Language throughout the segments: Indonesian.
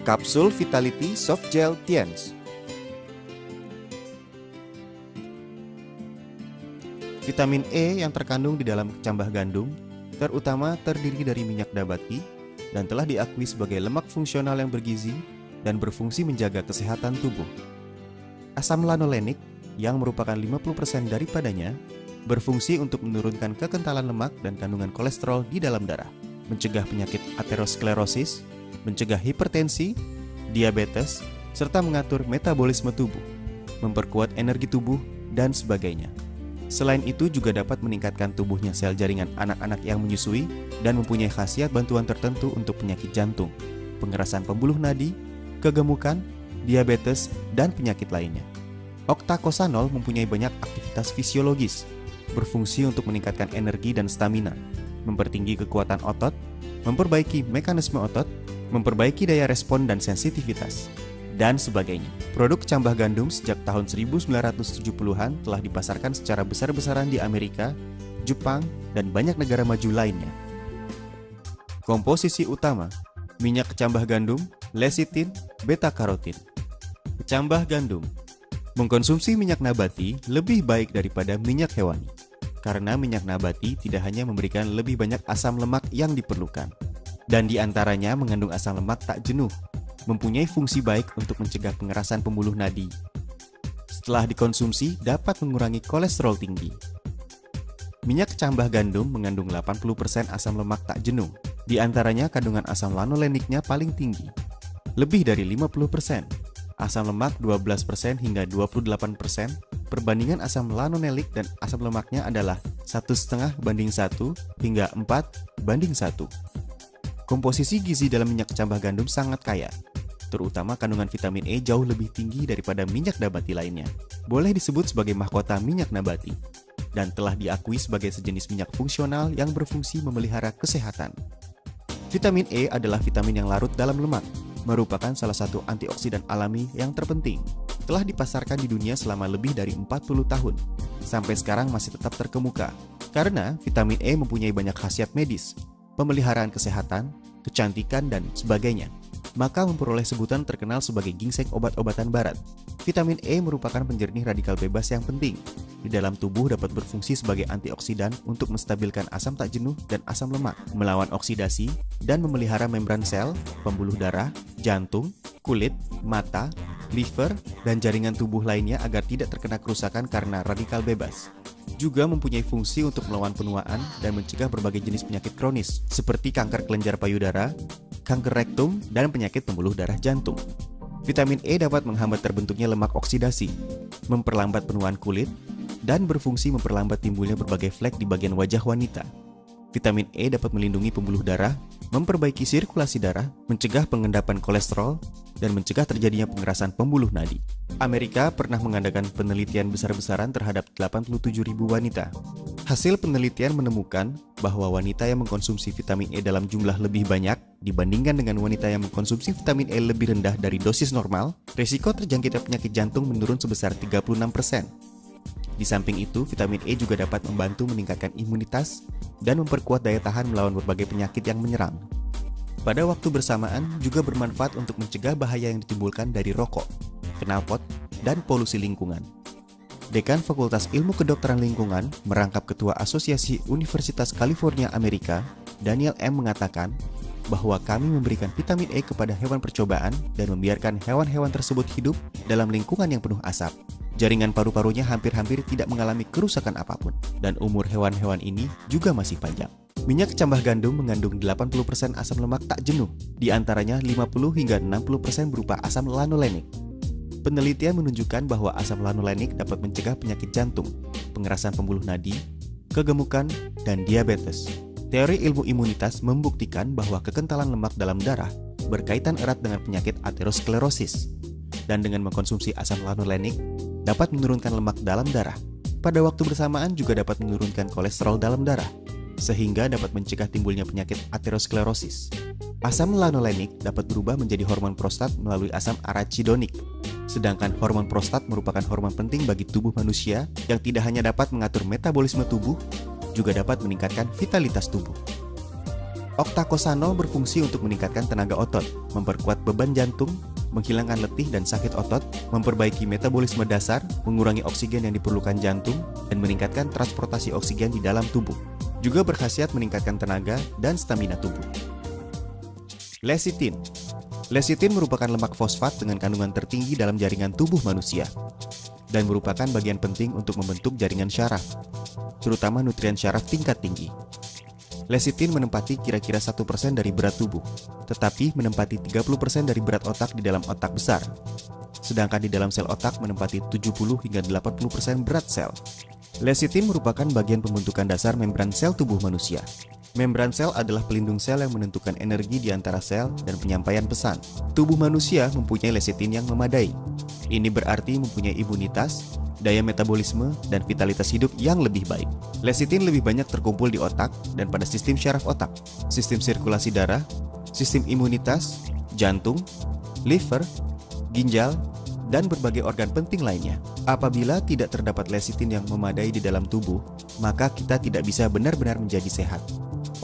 Kapsul Vitality Soft Gel Tiens. Vitamin E yang terkandung di dalam kecambah gandum terutama terdiri dari minyak nabati dan telah diakui sebagai lemak fungsional yang bergizi dan berfungsi menjaga kesehatan tubuh. Asam lanolenik yang merupakan 50% daripadanya berfungsi untuk menurunkan kekentalan lemak dan kandungan kolesterol di dalam darah, mencegah penyakit aterosklerosis, mencegah hipertensi, diabetes, serta mengatur metabolisme tubuh, memperkuat energi tubuh, dan sebagainya. Selain itu juga dapat meningkatkan tubuhnya sel jaringan anak-anak yang menyusui dan mempunyai khasiat bantuan tertentu untuk penyakit jantung, pengerasan pembuluh nadi, kegemukan, diabetes, dan penyakit lainnya. Oktakosanol mempunyai banyak aktivitas fisiologis, berfungsi untuk meningkatkan energi dan stamina, mempertinggi kekuatan otot, memperbaiki mekanisme otot, memperbaiki daya respon dan sensitivitas, dan sebagainya. Produk cambah gandum sejak tahun 1970-an telah dipasarkan secara besar-besaran di Amerika, Jepang, dan banyak negara maju lainnya. Komposisi utama: minyak kecambah gandum, lecitin, beta-karotin. Kecambah gandum. Mengkonsumsi minyak nabati lebih baik daripada minyak hewani, karena minyak nabati tidak hanya memberikan lebih banyak asam lemak yang diperlukan, dan di antaranya mengandung asam lemak tak jenuh, mempunyai fungsi baik untuk mencegah pengerasan pembuluh nadi. Setelah dikonsumsi, dapat mengurangi kolesterol tinggi. Minyak kecambah gandum mengandung 80% asam lemak tak jenuh, di antaranya kandungan asam lanoleniknya paling tinggi, lebih dari 50%. Asam lemak 12% hingga 28%, perbandingan asam lanolenik dan asam lemaknya adalah 1,5 banding 1 hingga 4 banding 1. Komposisi gizi dalam minyak kecambah gandum sangat kaya, terutama kandungan vitamin E jauh lebih tinggi daripada minyak nabati lainnya. Boleh disebut sebagai mahkota minyak nabati, dan telah diakui sebagai sejenis minyak fungsional yang berfungsi memelihara kesehatan. Vitamin E adalah vitamin yang larut dalam lemak, merupakan salah satu antioksidan alami yang terpenting. Telah dipasarkan di dunia selama lebih dari 40 tahun. Sampai sekarang masih tetap terkemuka, karena vitamin E mempunyai banyak khasiat medis, pemeliharaan kesehatan, kecantikan, dan sebagainya. Maka memperoleh sebutan terkenal sebagai ginseng obat-obatan barat. Vitamin E merupakan penjernih radikal bebas yang penting. Di dalam tubuh dapat berfungsi sebagai antioksidan untuk menstabilkan asam tak jenuh dan asam lemak, melawan oksidasi, dan memelihara membran sel, pembuluh darah, jantung, kulit, mata, liver, dan jaringan tubuh lainnya agar tidak terkena kerusakan karena radikal bebas. Juga mempunyai fungsi untuk melawan penuaan dan mencegah berbagai jenis penyakit kronis, seperti kanker kelenjar payudara, kanker rektum, dan penyakit pembuluh darah jantung. Vitamin E dapat menghambat terbentuknya lemak oksidasi, memperlambat penuaan kulit, dan berfungsi memperlambat timbulnya berbagai flek di bagian wajah wanita. Vitamin E dapat melindungi pembuluh darah, memperbaiki sirkulasi darah, mencegah pengendapan kolesterol, dan mencegah terjadinya pengerasan pembuluh nadi. Amerika pernah mengadakan penelitian besar-besaran terhadap 87.000 wanita. Hasil penelitian menemukan bahwa wanita yang mengkonsumsi vitamin E dalam jumlah lebih banyak dibandingkan dengan wanita yang mengkonsumsi vitamin E lebih rendah dari dosis normal, risiko terjangkitnya penyakit jantung menurun sebesar 36%. Di samping itu, vitamin E juga dapat membantu meningkatkan imunitas dan memperkuat daya tahan melawan berbagai penyakit yang menyerang. Pada waktu bersamaan juga bermanfaat untuk mencegah bahaya yang ditimbulkan dari rokok, knalpot, dan polusi lingkungan. Dekan Fakultas Ilmu Kedokteran Lingkungan, merangkap Ketua Asosiasi Universitas California Amerika, Daniel M. mengatakan bahwa kami memberikan vitamin E kepada hewan percobaan dan membiarkan hewan-hewan tersebut hidup dalam lingkungan yang penuh asap. Jaringan paru-parunya hampir-hampir tidak mengalami kerusakan apapun, dan umur hewan-hewan ini juga masih panjang. Minyak kecambah gandum mengandung 80% asam lemak tak jenuh, di antaranya 50 hingga 60% berupa asam lanolenik. Penelitian menunjukkan bahwa asam lanolenik dapat mencegah penyakit jantung, pengerasan pembuluh nadi, kegemukan, dan diabetes. Teori ilmu imunitas membuktikan bahwa kekentalan lemak dalam darah berkaitan erat dengan penyakit aterosklerosis, dan dengan mengkonsumsi asam lanolenik dapat menurunkan lemak dalam darah. Pada waktu bersamaan juga dapat menurunkan kolesterol dalam darah, sehingga dapat mencegah timbulnya penyakit aterosklerosis. Asam lanolenik dapat berubah menjadi hormon prostat melalui asam arachidonik. Sedangkan hormon prostat merupakan hormon penting bagi tubuh manusia yang tidak hanya dapat mengatur metabolisme tubuh, juga dapat meningkatkan vitalitas tubuh. Octacosano berfungsi untuk meningkatkan tenaga otot, memperkuat beban jantung, menghilangkan letih dan sakit otot, memperbaiki metabolisme dasar, mengurangi oksigen yang diperlukan jantung, dan meningkatkan transportasi oksigen di dalam tubuh. Juga berkhasiat meningkatkan tenaga dan stamina tubuh. Lecitin. Lecitin merupakan lemak fosfat dengan kandungan tertinggi dalam jaringan tubuh manusia dan merupakan bagian penting untuk membentuk jaringan syaraf, terutama nutrien syaraf tingkat tinggi. Lecitin menempati kira-kira 1% dari berat tubuh, tetapi menempati 30% dari berat otak di dalam otak besar. Sedangkan di dalam sel otak menempati 70 hingga 80% berat sel. Lecitin merupakan bagian pembentukan dasar membran sel tubuh manusia. Membran sel adalah pelindung sel yang menentukan energi di antara sel dan penyampaian pesan. Tubuh manusia mempunyai lecitin yang memadai. Ini berarti mempunyai imunitas, daya metabolisme, dan vitalitas hidup yang lebih baik. Lecitin lebih banyak terkumpul di otak dan pada sistem syaraf otak, sistem sirkulasi darah, sistem imunitas, jantung, liver, ginjal, dan berbagai organ penting lainnya. Apabila tidak terdapat lecitin yang memadai di dalam tubuh, maka kita tidak bisa benar-benar menjadi sehat.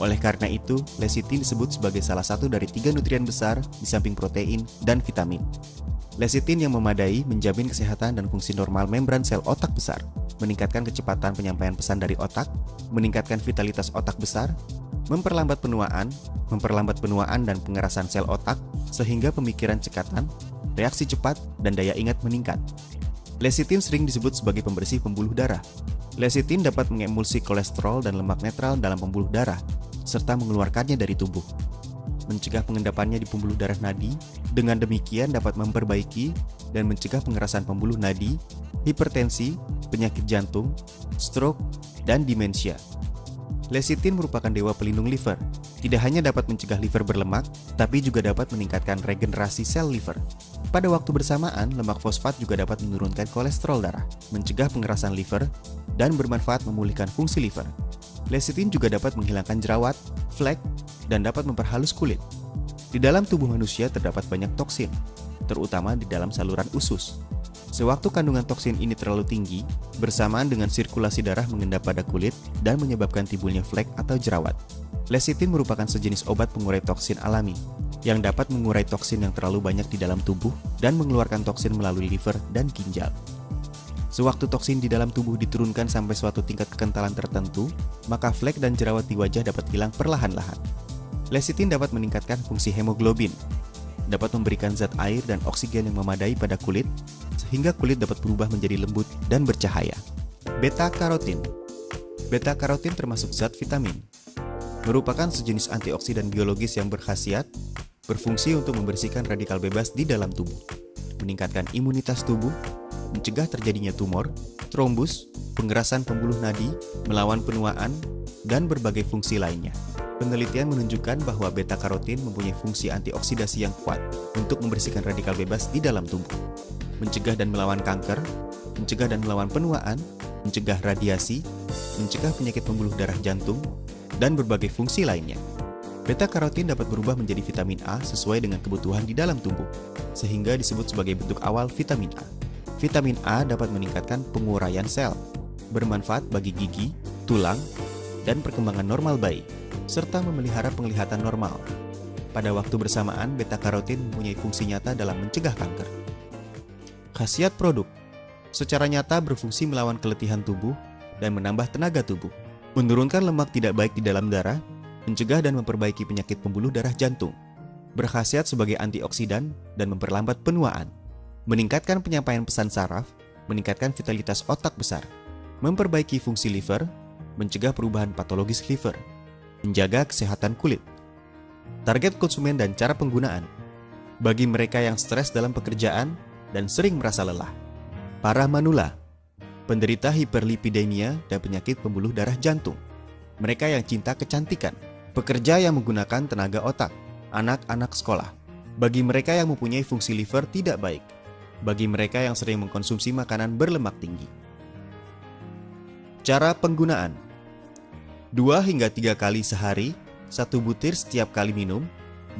Oleh karena itu, lecitin disebut sebagai salah satu dari 3 nutrien besar di samping protein dan vitamin. Lecitin yang memadai menjamin kesehatan dan fungsi normal membran sel otak besar, meningkatkan kecepatan penyampaian pesan dari otak, meningkatkan vitalitas otak besar, memperlambat penuaan dan pengerasan sel otak, sehingga pemikiran cekatan, reaksi cepat, dan daya ingat meningkat. Lecitin sering disebut sebagai pembersih pembuluh darah. Lecitin dapat mengemulsi kolesterol dan lemak netral dalam pembuluh darah, serta mengeluarkannya dari tubuh, mencegah pengendapannya di pembuluh darah nadi. Dengan demikian dapat memperbaiki dan mencegah pengerasan pembuluh nadi, hipertensi, penyakit jantung, stroke, dan demensia. Lecitin merupakan dewa pelindung liver. Tidak hanya dapat mencegah liver berlemak, tapi juga dapat meningkatkan regenerasi sel liver. Pada waktu bersamaan, lemak fosfat juga dapat menurunkan kolesterol darah, mencegah pengerasan liver, dan bermanfaat memulihkan fungsi liver. Lecitin juga dapat menghilangkan jerawat, flek, dan dapat memperhalus kulit. Di dalam tubuh manusia terdapat banyak toksin, terutama di dalam saluran usus. Sewaktu kandungan toksin ini terlalu tinggi, bersamaan dengan sirkulasi darah mengendap pada kulit dan menyebabkan timbulnya flek atau jerawat. Lecitin merupakan sejenis obat pengurai toksin alami, yang dapat mengurai toksin yang terlalu banyak di dalam tubuh dan mengeluarkan toksin melalui liver dan ginjal. Sewaktu toksin di dalam tubuh diturunkan sampai suatu tingkat kekentalan tertentu, maka flek dan jerawat di wajah dapat hilang perlahan-lahan. Lecitin dapat meningkatkan fungsi hemoglobin, dapat memberikan zat air dan oksigen yang memadai pada kulit, sehingga kulit dapat berubah menjadi lembut dan bercahaya. Beta-karotin. Beta-karotin termasuk zat vitamin. Merupakan sejenis antioksidan biologis yang berkhasiat, berfungsi untuk membersihkan radikal bebas di dalam tubuh, meningkatkan imunitas tubuh, mencegah terjadinya tumor, trombus, pengerasan pembuluh nadi, melawan penuaan, dan berbagai fungsi lainnya. Penelitian menunjukkan bahwa beta-karotin mempunyai fungsi antioksidasi yang kuat untuk membersihkan radikal bebas di dalam tubuh, mencegah dan melawan kanker, mencegah dan melawan penuaan, mencegah radiasi, mencegah penyakit pembuluh darah jantung, dan berbagai fungsi lainnya. Beta-karotin dapat berubah menjadi vitamin A sesuai dengan kebutuhan di dalam tubuh, sehingga disebut sebagai bentuk awal vitamin A. Vitamin A dapat meningkatkan penguraian sel, bermanfaat bagi gigi, tulang, dan perkembangan normal bayi, serta memelihara penglihatan normal. Pada waktu bersamaan, beta-karotin mempunyai fungsi nyata dalam mencegah kanker. Khasiat produk: secara nyata berfungsi melawan keletihan tubuh dan menambah tenaga tubuh, menurunkan lemak tidak baik di dalam darah, mencegah dan memperbaiki penyakit pembuluh darah jantung, berkhasiat sebagai antioksidan dan memperlambat penuaan, meningkatkan penyampaian pesan saraf, meningkatkan vitalitas otak besar, memperbaiki fungsi liver, mencegah perubahan patologis liver, menjaga kesehatan kulit. Target konsumen dan cara penggunaan: bagi mereka yang stres dalam pekerjaan dan sering merasa lelah, para manula, penderita hiperlipidemia dan penyakit pembuluh darah jantung, mereka yang cinta kecantikan, pekerja yang menggunakan tenaga otak, anak-anak sekolah, bagi mereka yang mempunyai fungsi liver tidak baik, bagi mereka yang sering mengkonsumsi makanan berlemak tinggi. Cara penggunaan: 2 hingga 3 kali sehari, 1 butir setiap kali minum,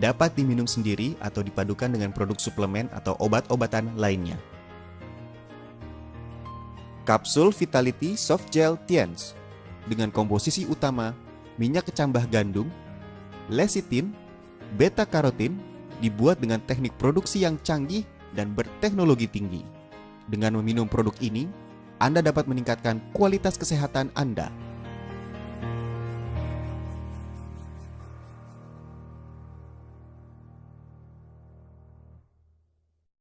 dapat diminum sendiri atau dipadukan dengan produk suplemen atau obat-obatan lainnya. Kapsul Vitality Soft Gel Tiens dengan komposisi utama minyak kecambah gandum, Lecithin, beta-karotin dibuat dengan teknik produksi yang canggih dan berteknologi tinggi. Dengan meminum produk ini, Anda dapat meningkatkan kualitas kesehatan Anda